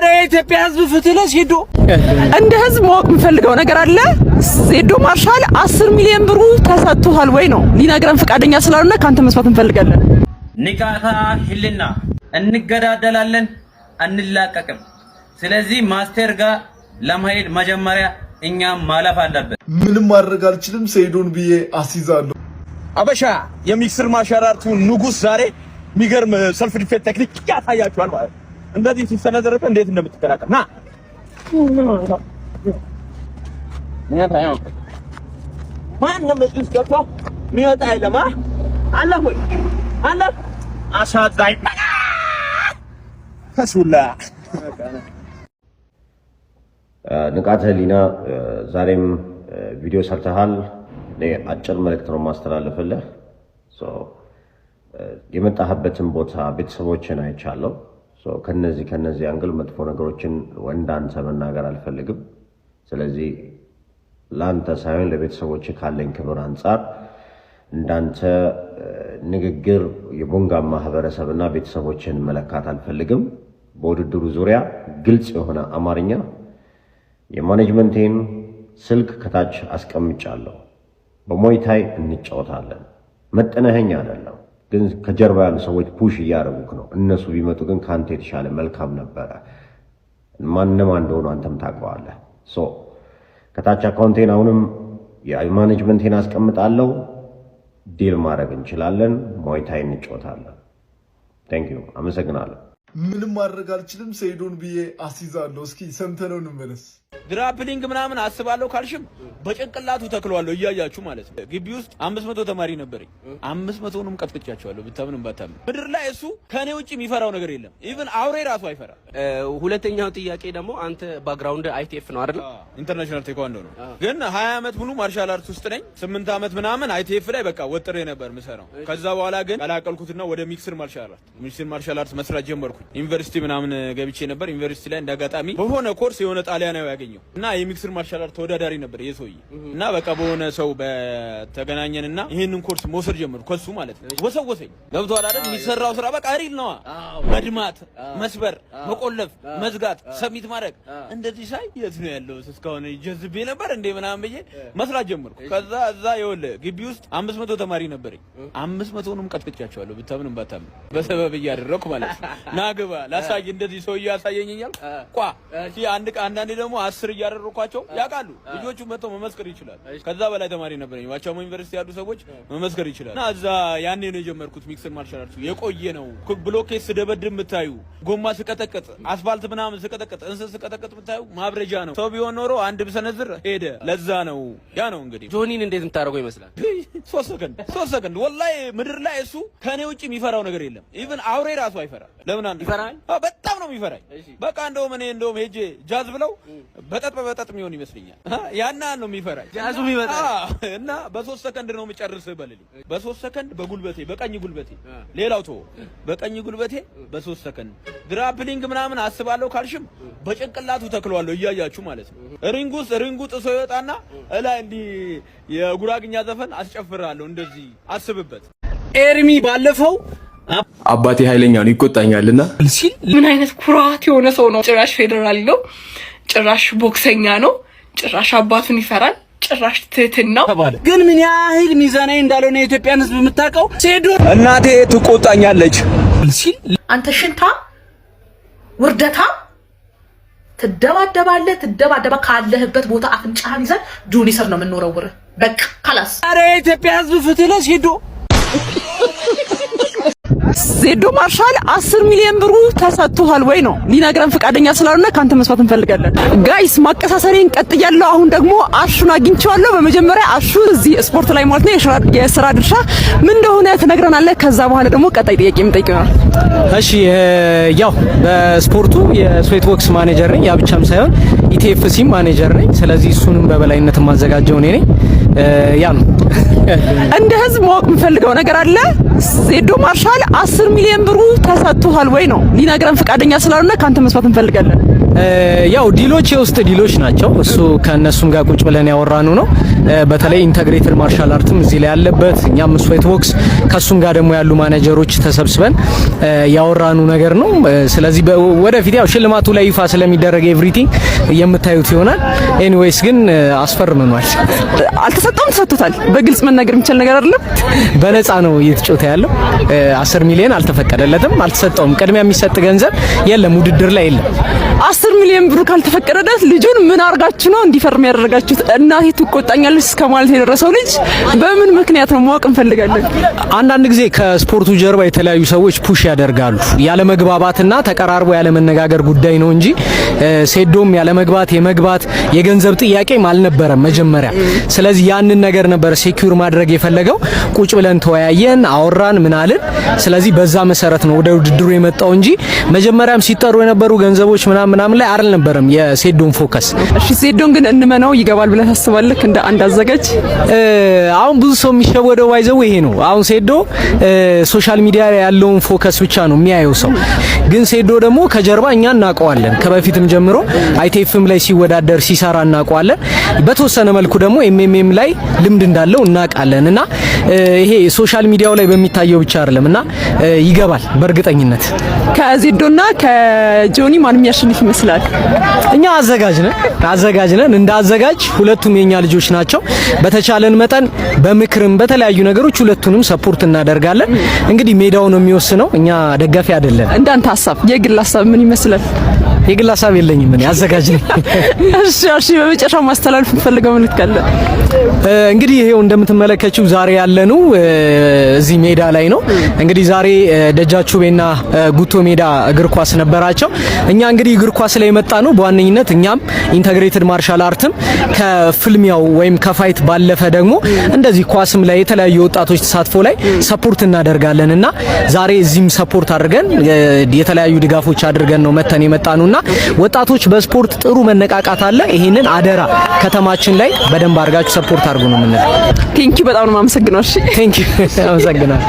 አረ ኢትዮጵያ ህዝብ ፍትህ ለዜዶ እንደ ህዝብ ማወቅ የምፈልገው ነገር አለ። ዜዶ ማርሻል 10 ሚሊዮን ብሩ ተሰጥቷል ወይ ነው ሊነግረን ፈቃደኛ ስላልሆነ ካንተ መስማት እንፈልጋለን። ንቃታ ህልና እንገዳደላለን አንላቀቅም። ስለዚህ ማስተር ጋር ለማሄድ መጀመሪያ እኛም ማለፍ አለበት። ምንም ማድረግ አልችልም ሰይዶን ብዬ አስይዛለሁ። አበሻ የሚክስር ማርሻል አርቱ ንጉስ ዛሬ የሚገርም ሰልፍ ዲፌንስ ቴክኒክ ያሳያችኋል ማለት ነው። እንደዚህ ሲሰነዘርበት እንዴት እንደምትከራከር ና ማን ነው መስጊድ ገብቶ ሚወጣ አይለማ አለ ወይ አለ አሳዛኝ ከሱላ ንቃተ ህሊና ዛሬም ቪዲዮ ሰርተሃል። አጭር መልእክት ነው ማስተላለፍልህ። የመጣህበትን ቦታ ቤተሰቦችን አይቻለሁ። ከነዚህ አንግል መጥፎ ነገሮችን ወንዳንተ መናገር አልፈልግም። ስለዚህ ላንተ ሳይሆን ለቤተሰቦች ካለኝ ክብር አንፃር እንዳንተ ንግግር የቦንጋ ማህበረሰብና ቤተሰቦችን መለካት አልፈልግም። በውድድሩ ዙሪያ ግልጽ የሆነ አማርኛ የማኔጅመንቴን ስልክ ከታች አስቀምጫለሁ። በሞይታይ እንጫወታለን። መጠነኸኝ አይደለም ግን ከጀርባ ያሉ ሰዎች ፑሽ እያደረጉክ ነው። እነሱ ቢመጡ ግን ካንተ የተሻለ መልካም ነበረ። ማንንም እንደሆነ አንተም ታውቀዋለህ። ከታች አካውንቴን አሁንም የማኔጅመንቴን አስቀምጣለሁ። ዲል ማድረግ እንችላለን። ሞይታይ እንጫወታለን። ቴንክ ዩ አመሰግናለሁ። ምንም ማድረግ አልችልም ሰይዶን ብዬ አስይዛለሁ። እስኪ ሰምተነው እንመለስ። ድራፕሊንግ ምናምን አስባለሁ ካልሽም በጭንቅላቱ ተክሏለሁ እያያችሁ ማለት ነው። ግቢ ውስጥ 500 ተማሪ ነበርኝ። 500ንም ቀጥቅጫቸዋለሁ ብታምንም ባታምን። ምድር ላይ እሱ ከኔ ውጪ የሚፈራው ነገር የለም። ኢቭን አውሬ ራሱ አይፈራ። ሁለተኛው ጥያቄ ደግሞ አንተ ባክግራውንድ አይቲኤፍ ነው አይደል? ኢንተርናሽናል ቴኳንዶ ነው። ግን 20 ዓመት ሙሉ ማርሻል አርት ውስጥ ነኝ። 8 ዓመት ምናምን አይቲኤፍ ላይ በቃ ወጥሬ ነበር ምሰራው። ከዛ በኋላ ግን ቀላቀልኩትና ወደ ሚክስር ማርሻል አርት መስራት ጀመርኩ። ዩኒቨርሲቲ ምናምን ገብቼ ነበር። ዩኒቨርሲቲ ላይ እንዳጋጣሚ በሆነ ኮርስ የሆነ ጣሊያናዊ ያገኘው እና የሚክስር ማርሻል አርት ተወዳዳሪ ነበር የሰውዬ እና በቃ በሆነ ሰው በተገናኘንና ይሄንን ኮርስ መውሰድ ጀመርኩ ከሱ ማለት ነው። ወሰወሰኝ ገብቷል አይደል? የሚሰራው ስራ በቃ ሪል ነው። መድማት፣ መስበር፣ መቆለፍ፣ መዝጋት፣ ሰሚት ማድረግ እንደዚህ ሳይ የት ነው ያለው እስካሁን ጀዝቤ ነበር እንዴ ምናምን ብዬ መስራት ጀመርኩ። ከዛ እዛ ይኸውልህ ግቢ ውስጥ 500 ተማሪ ነበርኝ። 500ንም ቀጥቅጫቸዋለሁ ብታምንም ባታምን በሰበብ እያደረኩ ማለት ነው። ናግባ ላሳይ እንደዚህ ሰውዬ ያሳየኛል ቋ አንዳንዴ ደግሞ 10 እያደረኳቸው ያውቃሉ ልጆቹ መጥተው መመስከር ይችላል። ከዛ በላይ ተማሪ ነበርኝ። ዋቻሞ ዩኒቨርሲቲ ያሉ ሰዎች መመስከር ይችላል። እና እዛ ያኔ ነው የጀመርኩት ሚክስር ማርሻል አርት። የቆየ ነው። ብሎኬት ስደበድብ የምታዩ ጎማ ስቀጠቅጥ አስፋልት ምናምን ስቀጠቅጥ እንስስ ስቀጠቅጥ የምታዩ ማብረጃ ነው። ሰው ቢሆን ኖሮ አንድ ብሰነዝር ሄደ። ለዛ ነው ያ ነው እንግዲህ። ጆኒን እንዴት የምታደርገው ይመስላል? 3 ሰከንድ ወላሂ ምድር ላይ እሱ ከኔ ውጪ የሚፈራው ነገር የለም። ኢቭን አውሬ ራሱ አይፈራ። ለምን አንድ ይፈራል? በጣም ነው የሚፈራኝ። በቃ እንደውም ሄጄ ጃዝ ብለው በጠጥ የሚሆን ይመስለኛል። ያና ነው የሚፈራኝ ጃዙ የሚመጣ እና በ3 ሰከንድ ነው የሚጨርስህ በልልኝ። በ3 ሰከንድ በጉልበቴ በቀኝ ጉልበቴ ሌላው ተወው በቀኝ ጉልበቴ በ3 ሰከንድ ድራፕሊንግ ምናምን አስባለሁ ካልሽም በጭንቅላቱ ተክሏለሁ እያያችሁ ማለት ነው። ሪንጉ ጥሶ ይወጣና እላይ እንዲህ የጉራግኛ ዘፈን አስጨፍራለሁ። እንደዚህ አስብበት። ኤርሚ ባለፈው አባቴ ኃይለኛ ነው ይቆጣኛልና ሲል ምን አይነት ኩራት የሆነ ሰው ነው! ጭራሽ ፌደራል ነው፣ ጭራሽ ቦክሰኛ ነው፣ ጭራሽ አባቱን ይፈራል፣ ጭራሽ ትህትናው ተባለ። ግን ምን ያህል ሚዛናዊ እንዳልሆነ የኢትዮጵያን ሕዝብ የምታውቀው ሴዶ እናቴ ትቆጣኛለች ሲል አንተ ሽንታ ውርደታ ትደባደባ ካለህበት ቦታ አፍንጫህን ይዘን ጁኒሰር ነው የምንወረውር። በቃ ካላስ አረ የኢትዮጵያ ሕዝብ ፍትህ ለዜዶ ዜዶ ማርሻል 10 ሚሊዮን ብሩ ተሰጥቷል ወይ ነው ሊነግረን ፈቃደኛ ስላልሆነ ካንተ መስማት እንፈልጋለን። ጋይስ ማቀሳሰሬን ቀጥያለሁ። አሁን ደግሞ አሹን አግኝቼዋለሁ። በመጀመሪያ አሹ እዚህ ስፖርት ላይ ማለት ነው የስራ ድርሻ ምን እንደሆነ ትነግረናለህ። ከዛ በኋላ ደግሞ ቀጣይ ጥያቄ የምጠይቀው። እሺ ያው በስፖርቱ የስዌት ቦክስ ማኔጀር ነኝ። ያ ብቻም ሳይሆን ኢቲኤፍሲ ማኔጀር ነኝ። ስለዚህ እሱንም በበላይነት ማዘጋጀው እኔ ነኝ። ያ ነው እንደ ህዝብ ማወቅ የምፈልገው ነገር አለ። ዜዶ ማርሻል 10 ሚሊዮን ብሩ ተሰጥቷል ወይ ነው ሊነግረን ፈቃደኛ ስላልሆነ ካንተ መስማት እንፈልጋለን። ያው ዲሎች የውስጥ ዲሎች ናቸው። እሱ ከነሱም ጋር ቁጭ ብለን ያወራኑ ነው። በተለይ ኢንተግሬትድ ማርሻል አርትም እዚህ ላይ ያለበት እኛም ስዌት ቦክስ ከሱም ጋር ደግሞ ያሉ ማኔጀሮች ተሰብስበን ያወራኑ ነገር ነው። ስለዚህ ወደፊት ያው ሽልማቱ ላይ ይፋ ስለሚደረግ ኤቭሪቲንግ የምታዩት ይሆናል። ኤኒዌይስ ግን አስፈርመናል። አልተሰጠም፣ ተሰጥቷል። በግልጽ መናገር የሚቻል ነገር አይደለም። በነፃ ነው እየተጫወተ ያለው። 10 ሚሊዮን አልተፈቀደለትም፣ አልተሰጠውም። ቅድሚያ የሚሰጥ ገንዘብ የለም፣ ውድድር ላይ የለም። 10 ሚሊዮን ብሩ ካልተፈቀደለት ልጁን ምን አርጋችሁ ነው እንዲፈርም ያደረጋችሁት? እናቴ ትቆጣኛለች እስከማለት የደረሰው ልጅ በምን ምክንያት ነው ማወቅ እንፈልጋለን። አንዳንድ ጊዜ ከስፖርቱ ጀርባ የተለያዩ ሰዎች ፑሽ ያደርጋሉ። ያለ መግባባትና ተቀራርቦ ያለ መነጋገር ጉዳይ ነው እንጂ ሴዶም ያለ መግባት የመግባት የገንዘብ ጥያቄም አልነበረም መጀመሪያ። ስለዚህ ያንን ነገር ነበር ሴኩር ማድረግ የፈለገው። ቁጭ ብለን ተወያየን፣ አወራን፣ ምን አልን። ስለዚህ በዛ መሰረት ነው ወደ ውድድሩ የመጣው እንጂ መጀመሪያም ሲጠሩ የነበሩ ገንዘቦች ምናምን ላይ አልነበረም የሴዶን ፎከስ። እሺ ሴዶን ግን እንመናው ይገባል ብለህ ታስባለህ እንደ አንድ አዘጋጅ? አሁን ብዙ ሰው የሚሸወደው ባይዘው ይሄ ነው። አሁን ሴዶ ሶሻል ሚዲያ ላይ ያለውን ፎከስ ብቻ ነው የሚያየው ሰው። ግን ሴዶ ደግሞ ከጀርባ እኛ እናውቀዋለን። ከበፊትም ጀምሮ አይቴፍም ላይ ሲወዳደር ሲሰራ እናውቀዋለን። በተወሰነ መልኩ ደግሞ ኤምኤምኤም ላይ ልምድ እንዳለው እናውቃለን። እና ይሄ ሶሻል ሚዲያው ላይ በሚታየው ብቻ አይደለም እና ይገባል በእርግጠኝነት። ከዜዶና ከጆኒ ማን የሚያሸንፍ ይመስላል? እኛ አዘጋጅ ነን። እንደ አዘጋጅ ሁለቱም የኛ ልጆች ናቸው። በተቻለን መጠን በምክርም በተለያዩ ነገሮች ሁለቱንም ሰፖርት እናደርጋለን። እንግዲህ ሜዳው ነው የሚወስነው፣ እኛ ደጋፊ አይደለም። እንዳንተ ሐሳብ የግል ሐሳብ ምን ይመስላል? የግል ሐሳብ የለኝም፣ ምን አዘጋጅ ነኝ። እሺ በመጨረሻው ማስተላለፍ ፈልገው መልእክት ካለ? እንግዲህ ይሄው እንደምትመለከቱ ዛሬ ያለነው እዚህ ሜዳ ላይ ነው። እንግዲህ ዛሬ ደጃቹቤና ጉቶ ሜዳ እግር ኳስ ነበራቸው። እኛ እንግዲህ እግር ኳስ ላይ የመጣ ነው በዋነኝነት እኛም ኢንተግሬትድ ማርሻል አርትም ከፍልሚያው ወይም ከፋይት ባለፈ ደግሞ እንደዚህ ኳስም ላይ የተለያዩ ወጣቶች ተሳትፎ ላይ ሰፖርት እናደርጋለንና ዛሬ እዚህም ሰፖርት አድርገን የተለያዩ ድጋፎች አድርገን ነው መተን የመጣነውና ወጣቶች በስፖርት ጥሩ መነቃቃት አለ። ይሄንን አደራ ከተማችን ላይ በደንብ አድርጋችሁ ሰፖርት አድርጉ ነው የምንለው። ቴንኪው በጣም ነው የማመሰግነው። እሺ ቴንኪው አመሰግናለሁ።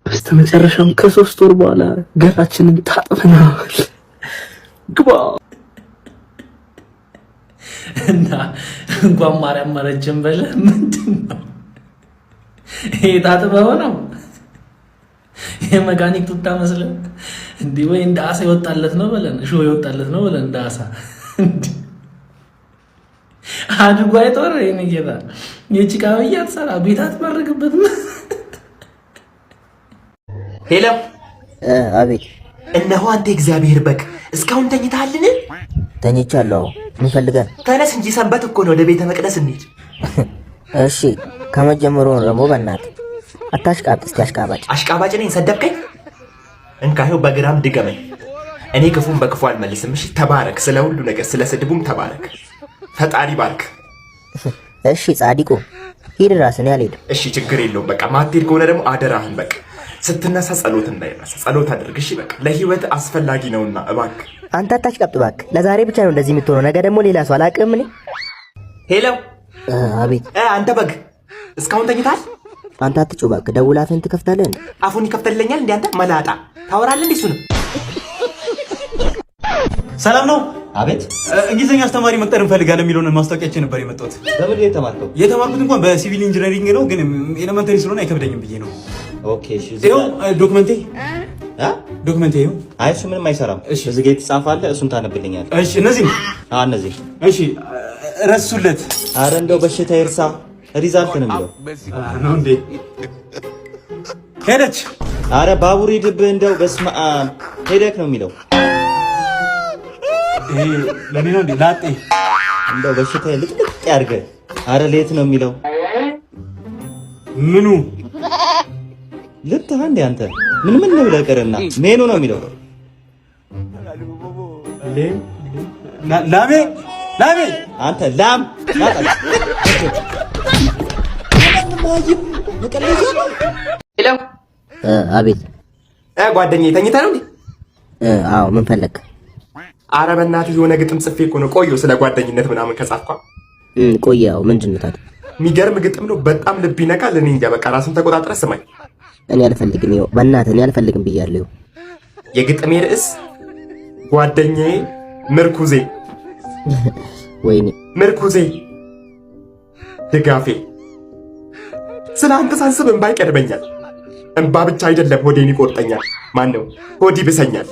በስተመጨረሻም ከ3 ወር በኋላ ገላችንን ታጥበናል። ግባ እና እንኳን ማርያም ማረጀን በለ ምንድነው ይሄ? ታጥበው ነው የመካኒክ ቱታ መስለ እንዴ? ወይ እንደ አሳ ይወጣለት ነው በለን፣ እሾ ይወጣለት ነው በለን። እንደ አሳ እንዴ አድርጎ አይጦር የኔ ጌታ የጭቃ ብያት ሰራ ቤት አትመርግበት። ሄሎ አቤት። እነሆ አንተ እግዚአብሔር በግ እስካሁን ተኝተሃልን? ተኝቻለሁ። ምን ፈልገህ? ተነስ እንጂ ሰንበት እኮ ነው፣ ወደ ቤተ መቅደስ እንሂድ። እሺ ከመጀመሩ ነው ደግሞ በእናትህ አታሽቃብጥ። እስቲ አሽቃባጭ አሽቃባጭ ነኝ? ሰደብከኝ? እንካሄው በግራም ድገመኝ። እኔ ክፉን በክፉ አልመልስም። እሺ ተባረክ። ስለ ሁሉ ነገር ስለ ስድቡም ተባረክ። ፈጣሪ ባርክ። እሺ ጻድቁ ሂድ፣ ራስን ያልሄድም። እሺ ችግር የለውም። በቃ ማትሄድ ከሆነ ደግሞ አደራህን በቃ ስትነሳ ጸሎት እንዳይረሳ ጸሎት አድርግ። እሺ በቃ ለህይወት አስፈላጊ ነውና እባክህ። አንተ አታሽቃብጥ እባክህ። ለዛሬ ብቻ ነው እንደዚህ የምትሆነው፣ ነገ ደግሞ ሌላ ሰው አላውቅም እኔ። ሄሎ አቤት። አንተ በግ እስካሁን ተኝታል? አንተ አትጩህ እባክህ። ደውለህ አፍህን ትከፍታለህ እንዴ? አፉን ይከፍተልኛል እንዴ? አንተ መላጣ ታወራለህ እንዴ? እሱንም ሰላም ነው። አቤት። እንግሊዝኛ አስተማሪ መቅጠር እንፈልጋለን የሚለውን ማስታወቂያችን ነበር የመጣሁት። በምን ላይ ተማርከው? የተማርኩት እንኳን በሲቪል ኢንጂነሪንግ ነው፣ ግን ኤሌመንተሪ ስለሆነ አይከብደኝም ብዬ ነው። ኦኬ እሺ። ይኸው ዶክመንቴ ይኸው። አይ እሱ ምንም አይሰራም። እሺ እዚህ ጋር የተጻፈ እሱን ታነብልኛለህ? እሺ እነዚህ እነዚህ እሺ ረሱለት። አረ እንደው በሽታ ይርሳ። ሪዛልት ነው የሚለው ነው እንዴ? ሄደች። አረ ባቡር ሂድብህ እንደው በስመ አብ ሄደክ ነው የሚለው። ይሄ ለኔ ነው እንዴ? ላጤ እንደው በሽታ ልጥጥ ያርገህ። አረ ሌት ነው የሚለው። ምኑ ልትህ እንዴ አንተ ምን ብለህ ቀረና ሜኑ ነው የሚለው። ላሜ አንተ ላም ሄሎ አቤት። ጓደኛዬ ተኝተህ ነው እንዴ? አዎ ምን ፈለክ? አረ በእናትህ የሆነ ግጥም ጽፌ እኮ ነው። ቆየሁ ስለ ጓደኝነት ምናምን ከጻፍኳ ቆየው። ምንድን ነው ታዲያ? የሚገርም ግጥም ነው። በጣም ልብ ይነካል። እኔ እንጃ በቃ ራስን ተቆጣጥረህ ስማኝ። እኔ አልፈልግም። ይኸው በእናትህ እኔ አልፈልግም ብያለሁ። የግጥሜ ርዕስ ጓደኛዬ ምርኩዜ። ወይኔ ምርኩዜ ድጋፌ። ስለ አንተ ሳስብ እንባ ይቀድመኛል። እንባ ብቻ አይደለም ሆዴን ይቆርጠኛል። ማን ነው ሆድ ይብሰኛል።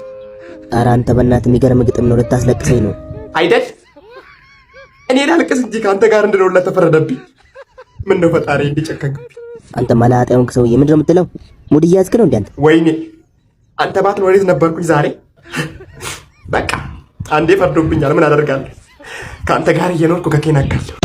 ኧረ አንተ በእናትህ የሚገርም ግጥም ነው። ልታስለቅሰኝ ነው አይደል? እኔ ላልቅስ እንጂ ከአንተ ጋር እንድኖር ለተፈረደብኝ ምን ነው ፈጣሪ እንዲጨከንብኝ። አንተ መላጣ የሆንክ ሰውዬ ምንድን ነው የምትለው? ሙድ እያዝክ ነው እንዴ አንተ? ወይኔ አንተ ባትኖር የት ነበርኩኝ ዛሬ? በቃ አንዴ ፈርዶብኛል። ምን አደርጋለሁ? ከአንተ ጋር እየኖርኩ ከኬን አካለሁ።